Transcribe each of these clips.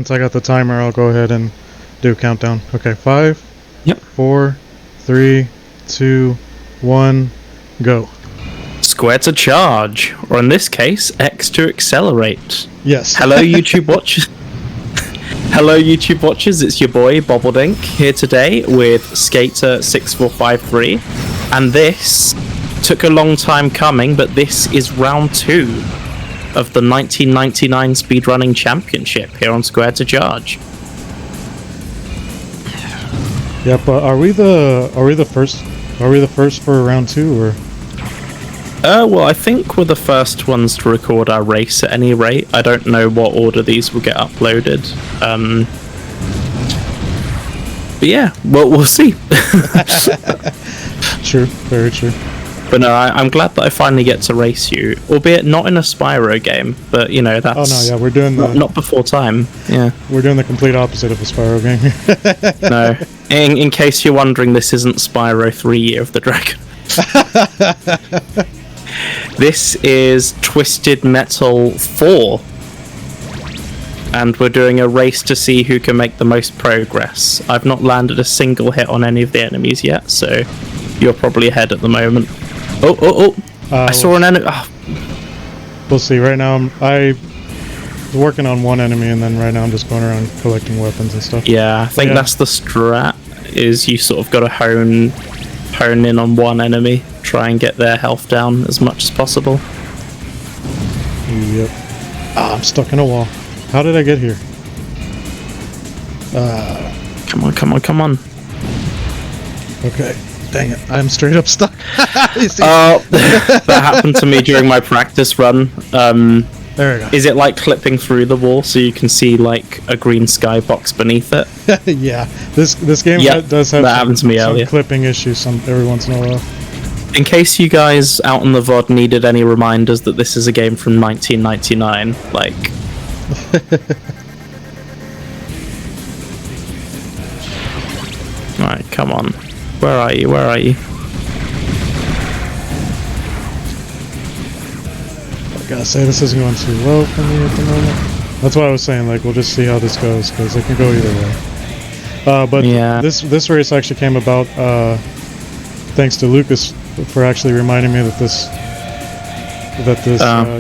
since I got the timer, I'll go ahead and do a countdown. Okay, 5, Yep. 4, 3, 2, 1, go. Square to charge, or in this case, X to accelerate. Yes. Hello, YouTube watchers. Hello, YouTube watchers. It's your boy Bobbledink here today with Skater6453, and this took a long time coming, but this is round 2 of the 1999 Speedrunning Championship here on Square to Charge. Yep. Are we the first for round 2 or? Well, I think we're the first ones to record our race at any rate. I don't know what order these will get uploaded. But yeah, well, we'll see. True, very true. But no, I'm glad that I finally get to race you, albeit not in a Spyro game, but you know, that's... Oh no, yeah, we're doing not before time, yeah. We're doing the complete opposite of a Spyro game. No, in case you're wondering, this isn't Spyro 3 Year of the Dragon. This is Twisted Metal 4. And we're doing a race to see who can make the most progress. I've not landed a single hit on any of the enemies yet, so you're probably ahead at the moment. Oh! I saw an enemy. Oh. We'll see. Right now, I'm working on one enemy, and then right now I'm just going around collecting weapons and stuff. Yeah, I think that's the strat, is you sort of got to hone in on one enemy, try and get their health down as much as possible. Yep. I'm stuck in a wall. How did I get here? Come on. Okay. Dang it. I'm straight up stuck. That happened to me during my practice run. There we go. Is it like clipping through the wall so you can see like a green skybox beneath it? Yeah. This game does have some clipping issues every once in a while. In case you guys out in the VOD needed any reminders that this is a game from 1999, like... Alright, come on. Where are you? I gotta say, this isn't going too well for me at the moment. That's what I was saying, like, we'll just see how this goes, because it can go either way. But yeah. This race actually came about thanks to Lucas for actually reminding me that this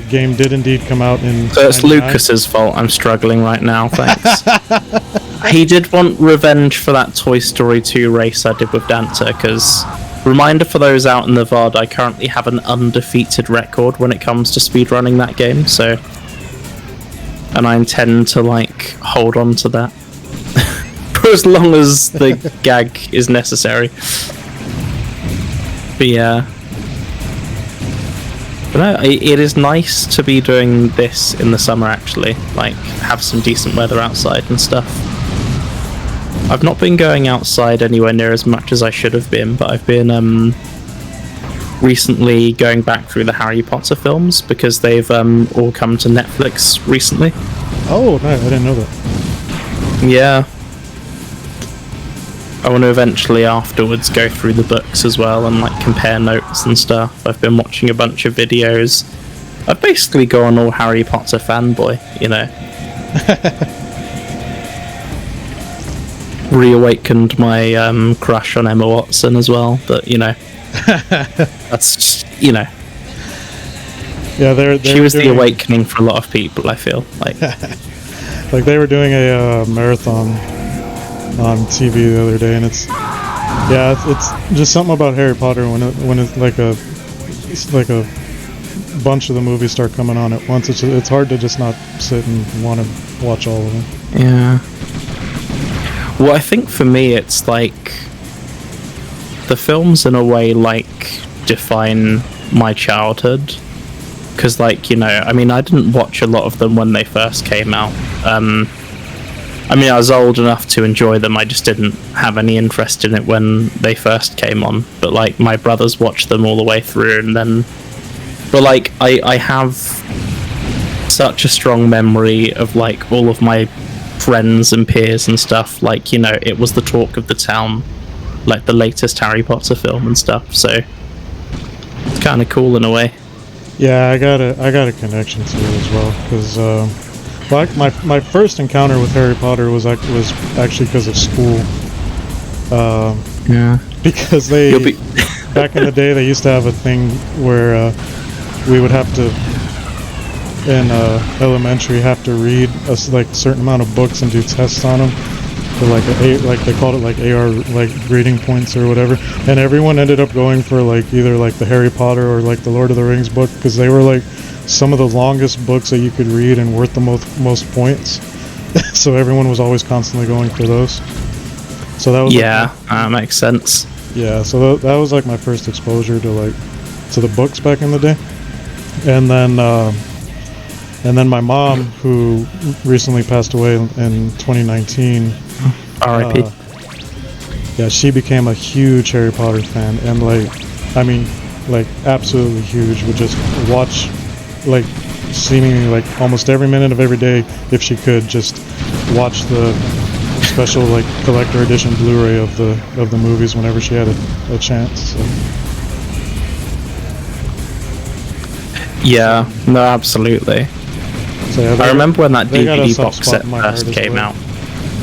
game did indeed come out in... So it's 99. Lucas's fault I'm struggling right now, thanks. He did want revenge for that Toy Story 2 race I did with Danta, because... Reminder for those out in the VOD, I currently have an undefeated record when it comes to speedrunning that game, so... And I intend to, like, hold on to that. For as long as the gag is necessary. But yeah... But no, it is nice to be doing this in the summer, actually. Like, have some decent weather outside and stuff. I've not been going outside anywhere near as much as I should have been, but I've been recently going back through the Harry Potter films because they've all come to Netflix recently. Oh, no, I didn't know that. Yeah. I want to eventually afterwards go through the books as well and like compare notes and stuff. I've been watching a bunch of videos. I've basically gone all Harry Potter fanboy, you know. Reawakened my crush on Emma Watson as well, but you know, that's just, you know. Yeah, she was the awakening for a lot of people, I feel like. Like they were doing a marathon on TV the other day, and it's just something about Harry Potter when it's like a bunch of the movies start coming on at once. It's hard to just not sit and want to watch all of them. Yeah. Well, I think for me it's like the films in a way like define my childhood, because like, you know, I mean, I didn't watch a lot of them when they first came out. I mean, I was old enough to enjoy them, I just didn't have any interest in it when they first came on, but like my brothers watched them all the way through, and then but like I have such a strong memory of like all of my friends and peers and stuff, like, you know, it was the talk of the town, like the latest Harry Potter film and stuff, so it's kind of cool in a way. Yeah, I got a connection to it as well, because Like my first encounter with Harry Potter was actually because of school. Yeah. Because back in the day they used to have a thing where we would have to in elementary have to read a certain amount of books and do tests on them for like they called it like AR like reading points or whatever, and everyone ended up going for like either like the Harry Potter or like the Lord of the Rings book because they were like some of the longest books that you could read and worth the most points. So everyone was always constantly going for those. So that was makes sense. Yeah, so that was like my first exposure to the books back in the day, and then my mom, who recently passed away in 2019. R.I.P. Yeah, she became a huge Harry Potter fan, and absolutely huge. Would just watch seemingly almost every minute of every day, if she could, just watch the special collector edition Blu-ray of the movies whenever she had a chance. So. Yeah, no, absolutely. So, yeah, I remember when that DVD box set first came out.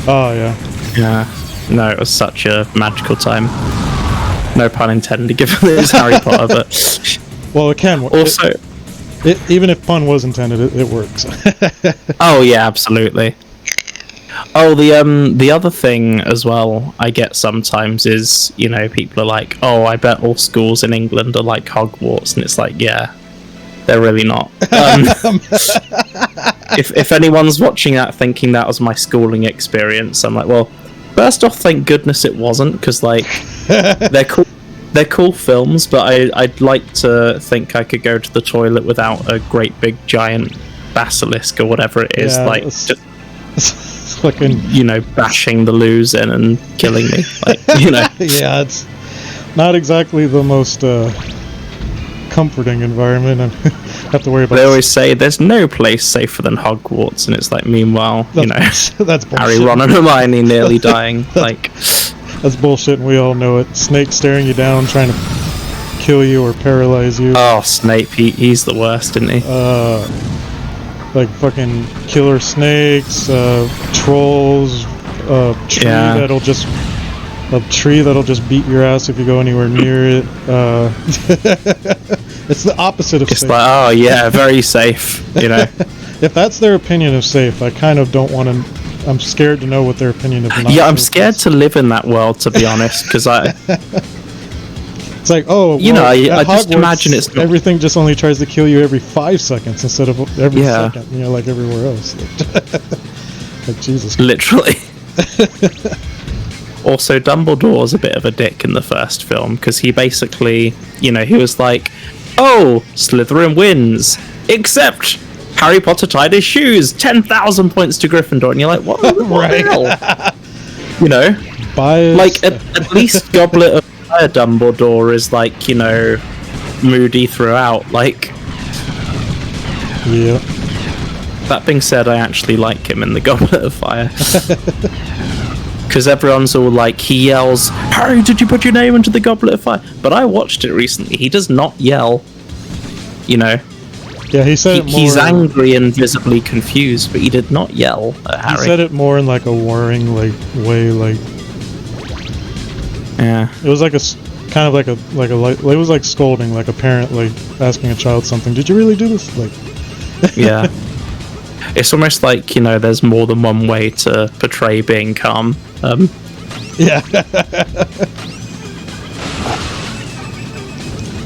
Oh yeah. Yeah. No, it was such a magical time. No pun intended, given this Harry Potter, but well, it can. Also, even if pun was intended, it works. Oh yeah, absolutely. Oh, the other thing as well I get sometimes is, people are like, oh, I bet all schools in England are like Hogwarts, and it's like, yeah, they're really not. If anyone's watching that thinking that was my schooling experience, I'm like, well, first off, thank goodness it wasn't, because they're cool films, but I'd like to think I could go to the toilet without a great big giant basilisk or whatever it is, just fucking, bashing the loos in and killing me, Yeah, it's not exactly the most comforting environment. I have to worry about. They always say there's no place safer than Hogwarts, and it's like, meanwhile, that's bullshit. Harry, Ron, and Hermione nearly dying. That's bullshit, and we all know it. Snape staring you down, trying to kill you or paralyze you. Oh, Snape, he's the worst, isn't he? Fucking killer snakes, trolls, a tree that'll just beat your ass if you go anywhere near it. It's the opposite of safe. It's like, oh yeah, very safe, If that's their opinion of safe, I kind of don't want to. I'm scared to know what their opinion of not Yeah, I'm safe scared is. to live in that world, to be honest, because It's like, oh, I just imagine it's not... everything just only tries to kill you every 5 seconds instead of every second, like everywhere else. Like Jesus. Literally. Also, Dumbledore's a bit of a dick in the first film, because he basically, he was like, oh, Slytherin wins, except Harry Potter tied his shoes, 10,000 points to Gryffindor, and you're like, what the hell? Bias. At least Goblet of Fire Dumbledore is moody throughout, Yeah. That being said, I actually like him in the Goblet of Fire. Because everyone's all like, he yells, Harry, did you put your name into the Goblet of Fire? But I watched it recently, he does not yell. Yeah, he said it more... He's angry and visibly confused, but he did not yell at Harry. He said it more in a worrying way, Yeah. It was it was like scolding, like a parent asking a child something. Did you really do this? Yeah. It's almost like, there's more than one way to portray being calm. Yeah.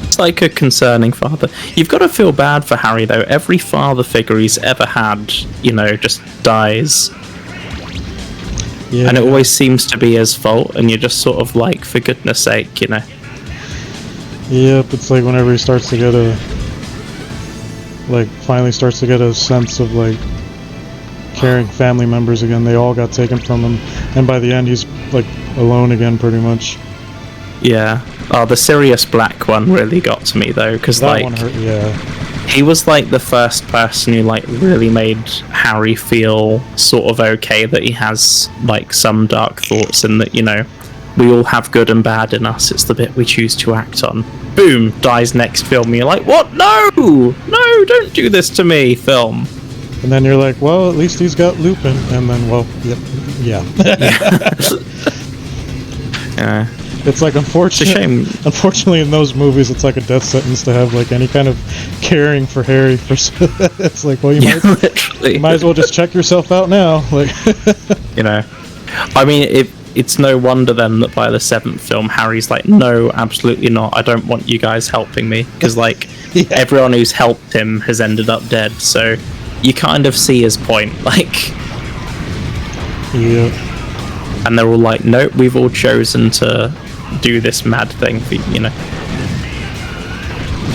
It's like a concerning father. You've got to feel bad for Harry, though. Every father figure he's ever had, just dies. Yeah. And it always seems to be his fault, and you're just sort of like, for goodness sake, Yep, it's like whenever he starts to get finally starts to get a sense of caring family members again. They all got taken from him, and by the end he's alone again, pretty much. Yeah. Oh, the Sirius Black one really got to me though, because that one hurt, yeah. He was the first person who really made Harry feel sort of okay that he has some dark thoughts, and that we all have good and bad in us. It's the bit we choose to act on. Boom, dies next film. You're like, what? No, don't do this to me, film. And then you're like, well, at least he's got Lupin. And then, well, yeah. Yeah. It's like shame. Unfortunately, in those movies, it's like a death sentence to have like any kind of caring for Harry. It's like, well, you might as well just check yourself out now. Like, you know, I mean, it's no wonder then that by the 7th film, Harry's like, no, absolutely not. I don't want you guys helping me, because like everyone who's helped him has ended up dead. So you kind of see his point, like. Yeah. And they're all like, nope, we've all chosen to do this mad thing for you know.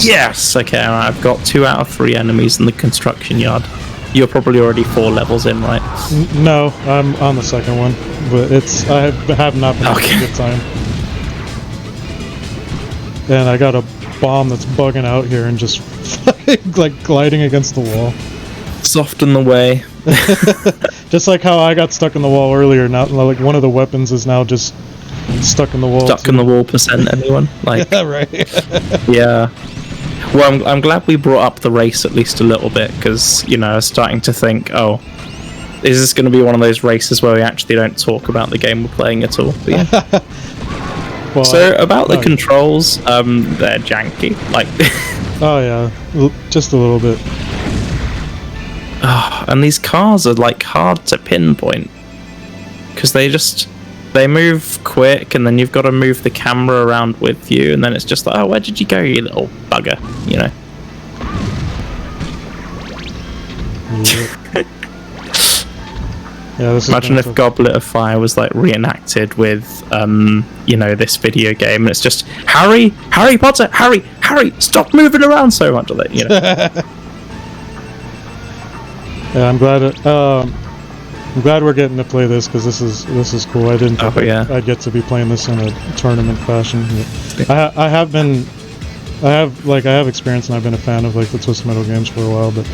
Yes, okay, I've got 2 out of 3 enemies in the construction yard. You're probably already 4 levels in, right? No, I'm on the second one, but I have not been having a good time. And I got a bomb that's bugging out here and just like gliding against the wall. Soften the way. Just like how I got stuck in the wall earlier. Now, like one of the weapons is now just stuck in the wall. Stuck in the wall %, anyone? Like, yeah, right. Yeah. Well, I'm glad we brought up the race at least a little bit, because, you know, I was starting to think, oh, is this going to be one of those races where we actually don't talk about the game we're playing at all? But yeah. Well, so, about the controls, they're janky. Like, oh, yeah. Just a little bit. Oh, and these cars are, like, hard to pinpoint. Because they move quick, and then you've got to move the camera around with you, and then it's just like, oh, where did you go, you little bugger, you know? Yeah, this Imagine if Goblet of Fire was, like, reenacted with, you know, this video game, and it's just, Harry Potter, Harry, stop moving around so much, you know? Yeah, I'm glad we're getting to play this, because this is cool. I didn't think I'd get to be playing this in a tournament fashion. I have experience, and I've been a fan of like the Twisted Metal games for a while, but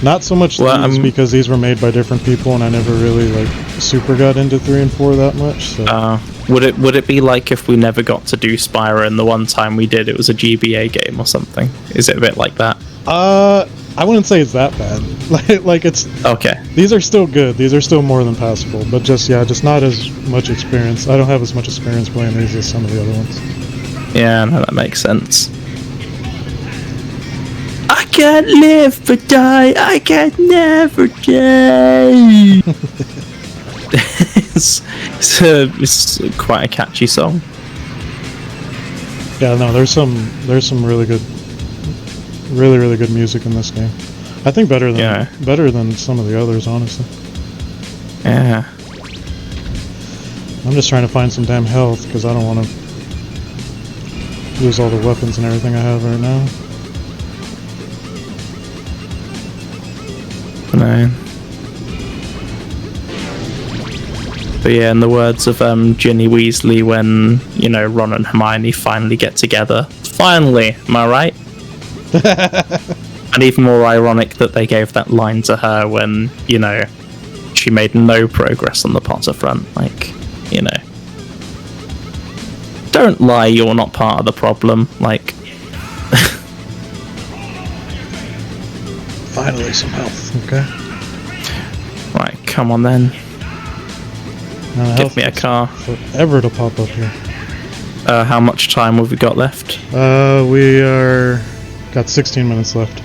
not so much these, because these were made by different people, and I never really like super got into 3 and 4 that much. So. Would it be like if we never got to do Spyro, and the one time we did, it was a GBA game or something? Is it a bit like that? I wouldn't say it's that bad. like it's okay. These are still good. These are still more than passable, but just not as much experience. I don't have as much experience playing these as some of the other ones. Yeah, no, that makes sense. I can't live but die. I can never die. It's quite a catchy song. Yeah, no, there's some really good music in this game. I think better than some of the others, honestly. Yeah. I'm just trying to find some damn health, because I don't want to lose all the weapons and everything I have right now. No. But yeah, in the words of Ginny Weasley, when, you know, Ron and Hermione finally get together. Finally, am I right? And even more ironic that they gave that line to her when, you know, she made no progress on the Potter front. Like, you know, don't lie, you're not part of the problem. Like, finally some health. Okay. Right, come on then. Give me a car. Forever to pop up here. How much time have we got left? We got 16 minutes left.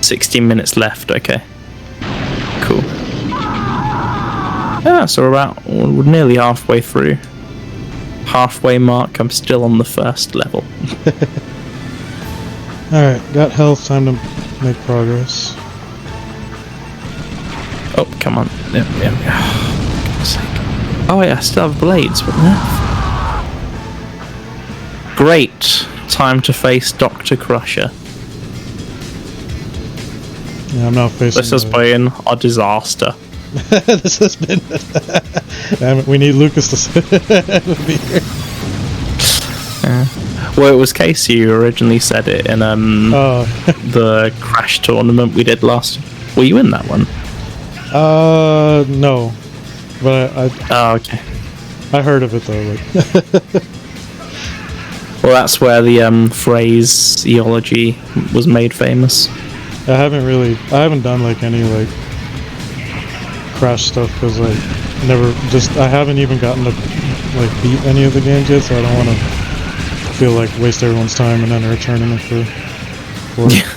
16 minutes left, okay. Cool. Yeah, so we're nearly halfway through. Halfway mark, I'm still on the first level. Alright, got health, time to make progress. Oh, come on. Yeah. Oh, God's sake. Oh yeah, I still have blades, what the hell? Great. Time to face Dr. Crusher. Yeah, I'm now facing... This has been a disaster. This has been... we need Lucas to be here. Yeah. Well, it was Casey who originally said it in the Crash tournament we did last... Were you in that one? No. But Oh, okay. I heard of it though. Well, that's where the phrase "eology" was made famous. I haven't done like any like crash stuff because I haven't even gotten to like beat any of the games yet, so I don't want to feel like waste everyone's time and enter a tournament for Yeah.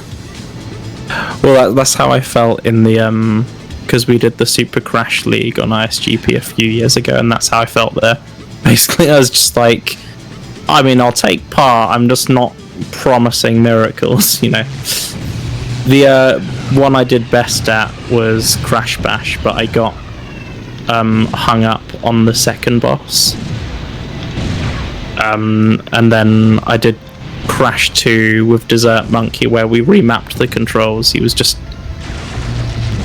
Well, that's how I felt in the because we did the Super Crash League on ISGP a few years ago, and that's how I felt there. Basically, I was just like, I mean, I'll take part. I'm just not promising miracles, you know. The one I did best at was Crash Bash, but I got hung up on the second boss. And then I did Crash 2 with Desert Monkey, where we remapped the controls. He was just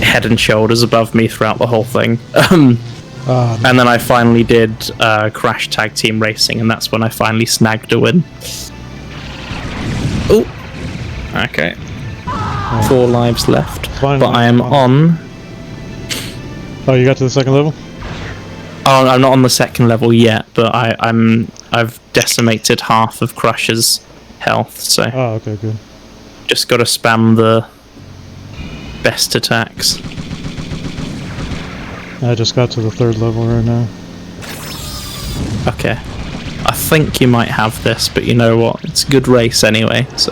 head and shoulders above me throughout the whole thing. And then I finally did Crash Tag Team Racing, and that's when I finally snagged a win. Oh, okay. 4 lives left, Finally, but I am on. Oh, you got to the second level? Oh, I'm not on the second level yet, but I've decimated half of Crush's health, so. Oh, okay, good. Just gotta spam the best attacks. I just got to the third level right now. Okay. I think you might have this, but you know what? It's a good race anyway, so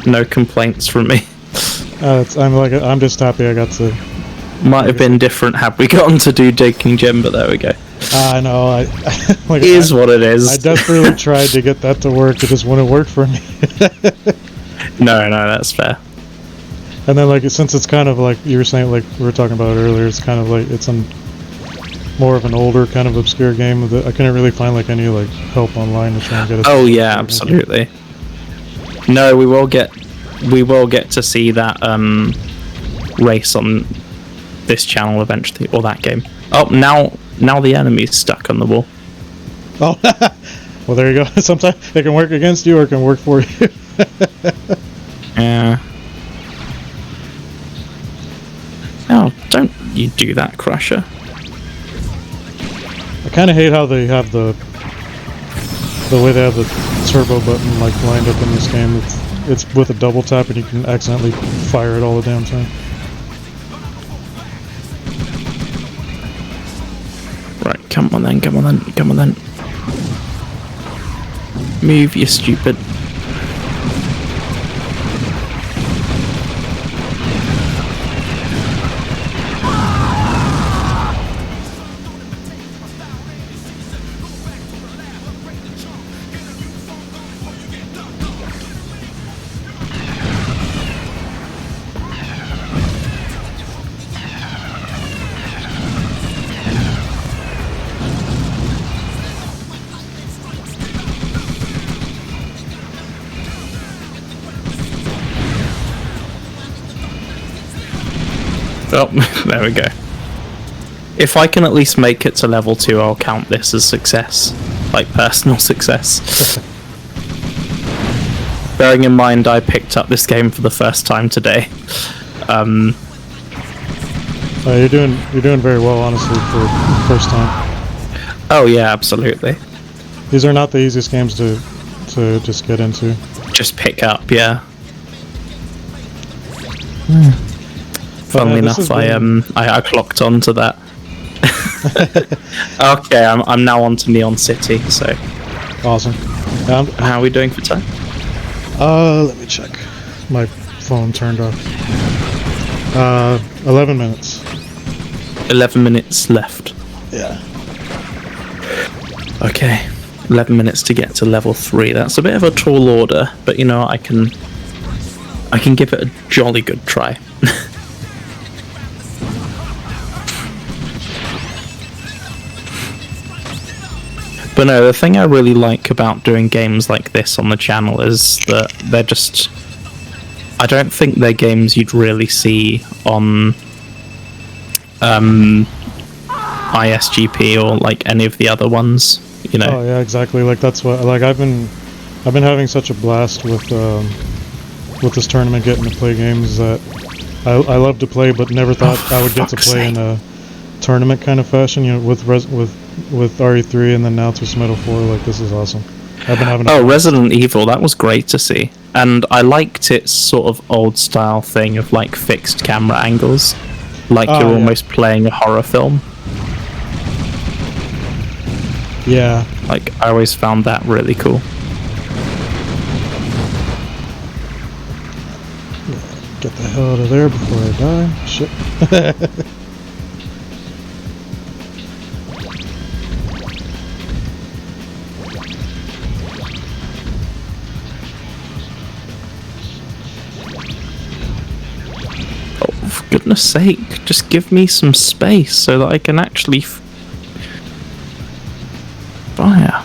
no complaints from me. I'm just happy I got to. Might have been different had we gotten to do Digging Gym, but there we go. I know. It is what it is. I desperately tried to get that to work. It just wouldn't work for me. No, that's fair. And then, like, since it's kind of like you were saying, like we were talking about it earlier, it's kind of like it's more of an older kind of obscure game that I couldn't really find like any like help online to try and get it. Oh yeah, absolutely. No, we will get to see that race on this channel eventually, or that game. Oh, now the enemy's stuck on the wall. Oh, well, there you go. Sometimes it can work against you or it can work for you. Yeah. Oh, don't you do that, Crusher. I kind of hate how they have the way they have the turbo button like lined up in this game. It's with a double tap and you can accidentally fire it all the damn time. Right, come on then. Move, you stupid. Oh, there we go. If I can at least make it to level 2, I'll count this as success. Like, personal success. Bearing in mind I picked up this game for the first time today. You're doing very well, honestly, for the first time. Oh yeah, absolutely. These are not the easiest games to just get into. Just pick up, yeah. Funnily enough, I clocked onto that. Okay, I'm now on to Neon City, so. Awesome. How are we doing for time? Let me check. My phone turned off. 11 minutes. 11 minutes left. Yeah. Okay, 11 minutes to get to level 3. That's a bit of a tall order, but you know, I can give it a jolly good try. But no, the thing I really like about doing games like this on the channel is that they're just... I don't think they're games you'd really see on ISGP or like any of the other ones, you know. Oh yeah, exactly. Like that's what. Like I've been having such a blast with this tournament, getting to play games that I love to play, but never thought I would get to play in a tournament kind of fashion. You know, with RE3 and then now through Metal 4. Like this is awesome. I've been having. Oh, Resident Evil, that was great to see, and I liked its sort of old style thing of like fixed camera angles, like you're almost playing a horror film. Yeah. Like I always found that really cool. Get the hell out of there before I die. Shit. Oh, for goodness sake, just give me some space so that I can actually fire.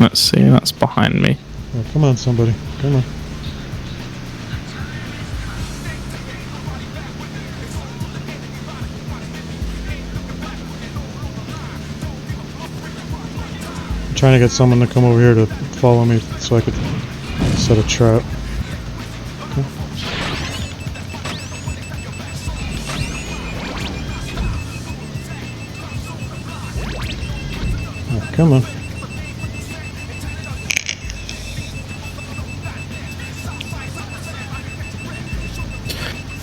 Let's see, that's behind me. Oh, come on, somebody. Come on. I'm trying to get someone to come over here to follow me so I could set a trap. Okay. Oh, come on.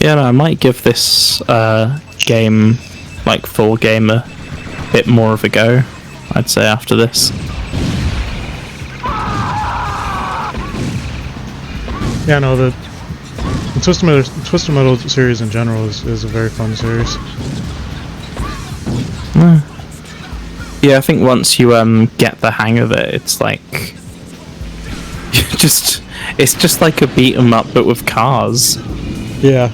Yeah, no, I might give this game, like full game, a bit more of a go, I'd say, after this. Yeah, no, the Twisted Metal series in general is a very fun series. Yeah, I think once you get the hang of it, it's like it's just like a beat 'em up but with cars. Yeah.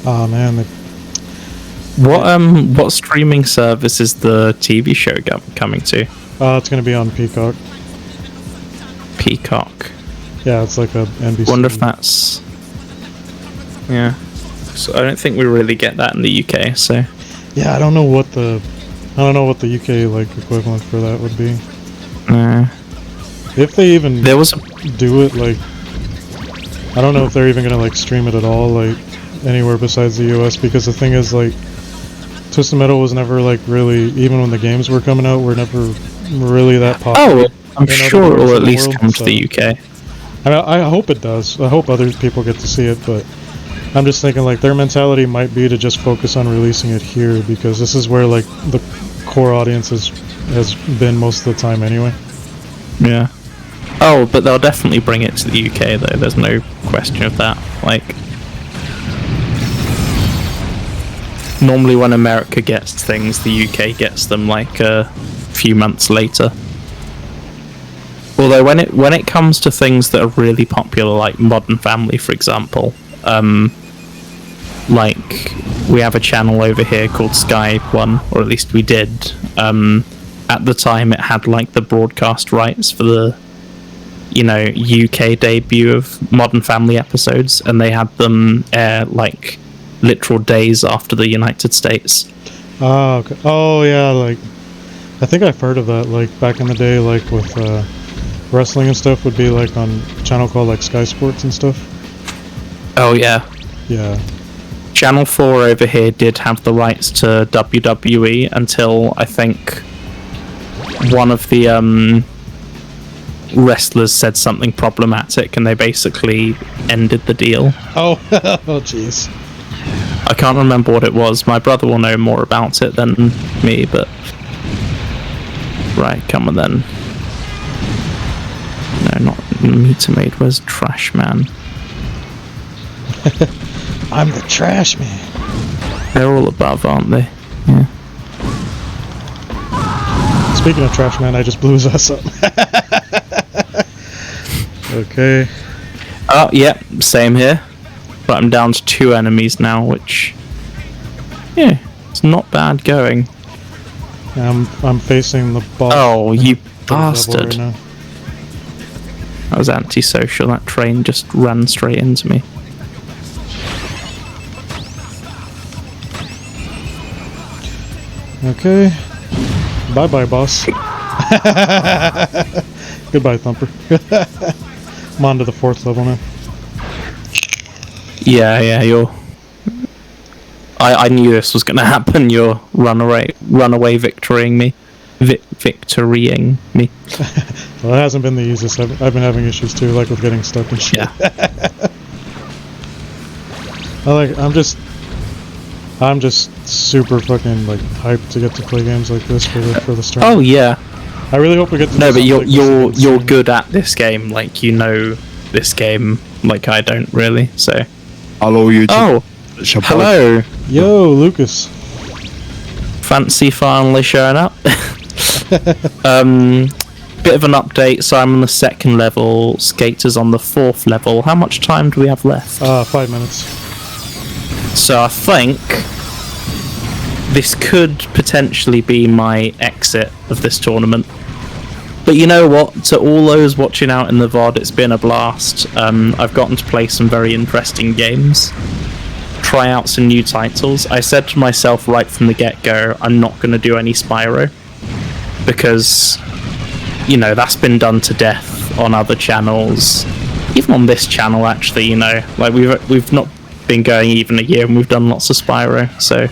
Oh man. What streaming service is the TV show coming to? It's gonna be on Peacock. Peacock. Yeah, it's like a NBC. Wonder if that's. Yeah. So I don't think we really get that in the UK. So. Yeah, I don't know what the UK like equivalent for that would be. If they even there was do it, like, I don't know if they're even gonna like stream it at all, like anywhere besides the US, because the thing is, like, Twisted Metal was never like really, even when the games were coming out, were never really that popular. Oh, I'm sure it will at least come to the UK. I hope it does. I hope other people get to see it, but I'm just thinking like their mentality might be to just focus on releasing it here, because this is where like the core audience has been most of the time anyway. Yeah. Oh, but they'll definitely bring it to the UK though, there's no question of that. Like, normally when America gets things, the UK gets them like a few months later. Although when it comes to things that are really popular, like Modern Family, for example, like we have a channel over here called Sky One, or at least we did. At the time, it had like the broadcast rights for the, UK debut of Modern Family episodes, and they had them air like literal days after the United States. Oh, okay. Oh yeah, like I think I've heard of that. Like back in the day, like with wrestling and stuff, would be like on a channel called like Sky Sports and stuff. Oh yeah. Yeah. Channel 4 over here did have the rights to WWE until I think one of the wrestlers said something problematic, and they basically ended the deal. Oh, oh jeez. I can't remember what it was. My brother will know more about it than me, but... Right, come on then. No, not Meter Maid. Where's Trash Man? I'm the Trash Man. They're all above, aren't they? Yeah. Speaking of Trash Man, I just blew his ass up. Okay. Oh, yeah, same here. But I'm down to 2 enemies now, which... Yeah, it's not bad going. I'm facing the boss. Oh, you bastard. Right now. That was antisocial. That train just ran straight into me. Okay. Bye-bye, boss. Goodbye, Thumper. I'm on to the 4th level now. Yeah, you're... I knew this was going to happen. You're runaway victorying me. Victorying me. Well, it hasn't been the easiest. I've been having issues too, like with getting stuck and shit. Yeah. I'm just super fucking like hyped to get to play games like this for the start. Oh yeah. I really hope we get to. No, but you're you're good at this game. Like, you know this game. Like, I don't really. So. Hello, YouTube. Oh. Hello. Yo, Lucas. Fancy finally showing up. Bit of an update. So I'm on the 2nd level. Skater's on the 4th level. How much time do we have left? 5 minutes. So I think this could potentially be my exit of this tournament. But you know what? To all those watching out in the VOD, it's been a blast. I've gotten to play some very interesting games. Try out some new titles. I said to myself right from the get-go, I'm not going to do any Spyro. Because, you know, that's been done to death on other channels. Even on this channel, actually, you know. Like, we've not been going even a year and we've done lots of Spyro. So,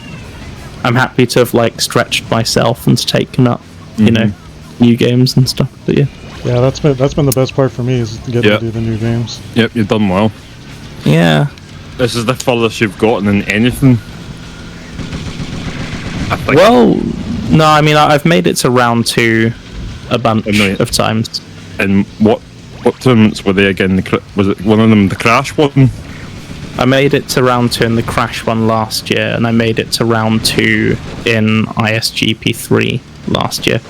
I'm happy to have, like, stretched myself and taken up, you know, new games and stuff. But yeah. Yeah, that's been the best part for me, is getting to do the new games. Yep, you've done well. Yeah. This is the furthest you've gotten in anything. I think. Well, no, I mean, I've made it to round 2 a bunch of times. And what tournaments were they again? Was it one of them the Crash one? I made it to round 2 in the Crash one last year, and I made it to round 2 in ISGP3 last year.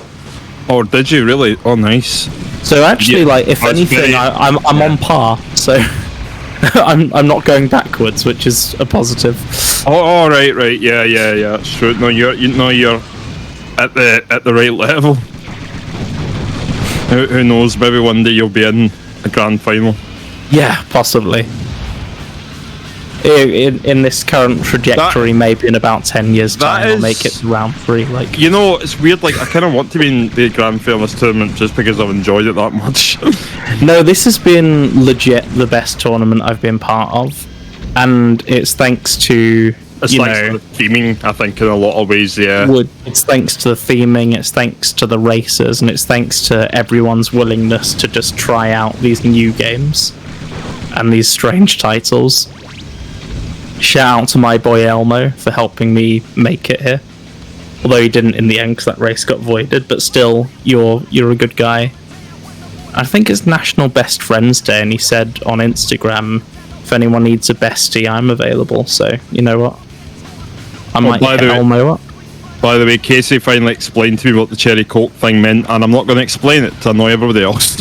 Oh, did you really? Oh, nice. So actually, like, if anything, I'm on par. So I'm not going backwards, which is a positive. Oh, right, yeah, that's true. No, you're at the right level. Who knows? Maybe one day you'll be in a grand final. Yeah, possibly. In this current trajectory, maybe in about 10 years' time, I'll make it to round 3. Like, you know, it's weird. Like, I kind of want to be in the grand final of this tournament just because I've enjoyed it that much. No, this has been legit the best tournament I've been part of, and it's thanks to the theming, I think, in a lot of ways. Yeah, it's thanks to the theming, it's thanks to the racers, and it's thanks to everyone's willingness to just try out these new games and these strange titles. Shout out to my boy Elmo for helping me make it here. Although he didn't in the end because that race got voided, but still, you're a good guy. I think it's National Best Friends Day, and he said on Instagram, if anyone needs a bestie, I'm available. So, you know what? I might hit Elmo up. By the way, Casey finally explained to me what the Cherry Coke thing meant, and I'm not going to explain it to annoy everybody else.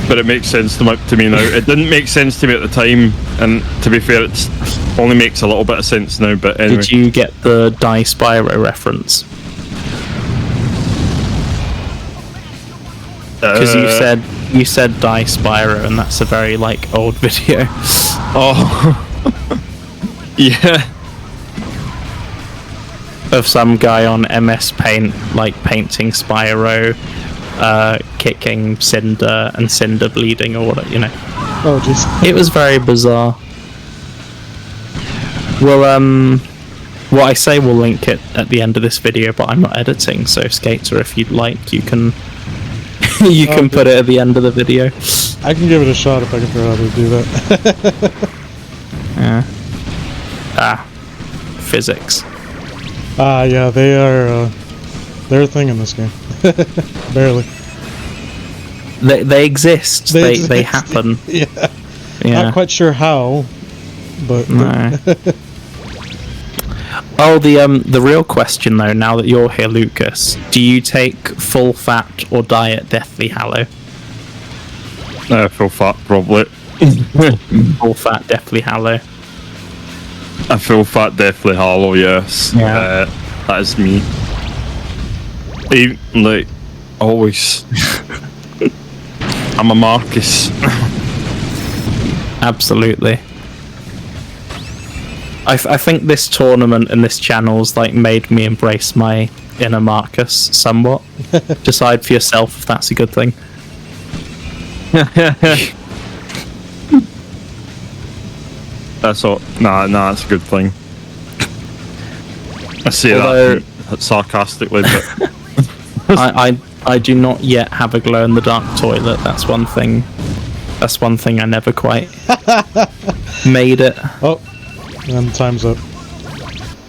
But it makes sense to me now. It didn't make sense to me at the time, and to be fair, it only makes a little bit of sense now. But anyway. Did you get the Die Spyro reference? Because you said Die Spyro, and that's a very like old video. Oh, yeah. Of some guy on MS Paint like painting Spyro. Kicking Cinder and Cinder bleeding or whatever, you know. Oh, jeez. It was very bizarre. Well, what I say will link it at the end of this video, but I'm not editing, so Skater, if you'd like, you can put it at the end of the video. I can give it a shot if I can figure out how to do that. Yeah. Physics. Yeah, they're a thing in this game. Barely. They exist. They happen. Yeah. Not quite sure how, but no. Oh, the real question though, now that you're here, Lucas, do you take full fat or diet Deathly Hallow? Full fat, probably. Full fat Deathly Hallow. A full fat Deathly Hallow, yes. Yeah. That is me. Even, like, always. I'm a Marcus. Absolutely. I think this tournament and this channel's like made me embrace my inner Marcus somewhat. Decide for yourself if that's a good thing. That's all. Nah, that's a good thing. I say Although- that sarcastically, but I do not yet have a glow in the dark toilet. That's one thing I never quite made it. Oh, and time's up.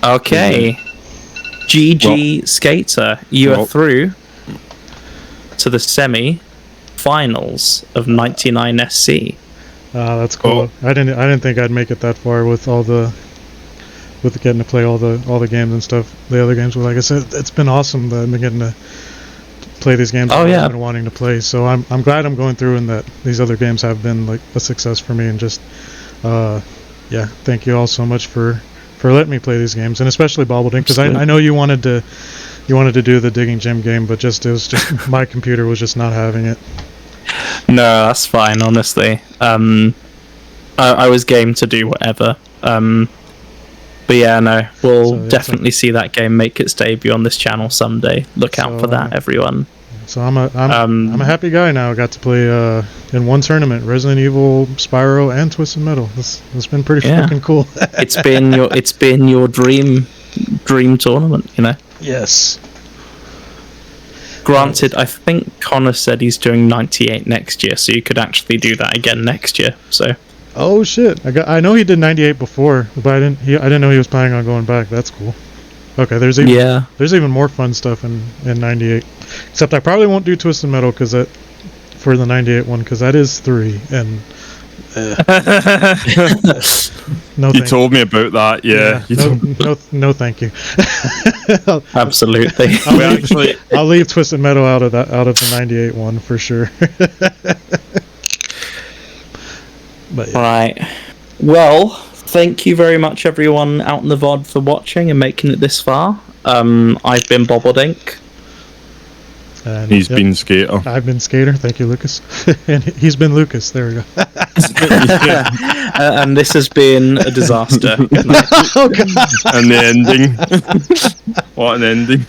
Okay. GG Skater, you are Well. through to the semi-finals of 99SC. That's cool. I didn't think I'd make it that far with getting to play all the games and stuff. The other games, like I said, it's been awesome that I've been getting to play these games Oh, that yeah. I've been wanting to play. So I'm glad I'm going through and that these other games have been like a success for me. And just yeah, thank you all so much for letting me play these games, and especially Bobbledink, because I know you wanted to do the digging gem game, but it was just my computer was just not having it. No, that's fine, honestly. I was game to do whatever. But yeah, no, we'll So, yeah, definitely see that game make its debut on this channel someday. Look out So, for that, everyone. So I'm a happy guy now. I got to play in one tournament, Resident Evil, Spyro, and Twisted Metal. It's been pretty Yeah. fucking cool. It's been your dream tournament, you know. Yes. Granted, I think Connor said he's doing 98 next year, so you could actually do that again next year. So Oh shit! I know he did 98 before, but I didn't know he was planning on going back. That's cool. Okay, there's even more fun stuff in 98. Except I probably won't do Twisted Metal for the 98 one, because that is 3 and no you thank told me about that. Yeah. You told no thank you. absolutely. I'll leave Twisted Metal out of the 98 one for sure. But yeah. Right. Well, thank you very much, everyone out in the VOD, for watching and making it this far. I've been Bobbledink. And, He's been Skater. I've been Skater. Thank you, Lucas. And he's been Lucas. There we go. And this has been a disaster. Oh god. And the ending. What an ending.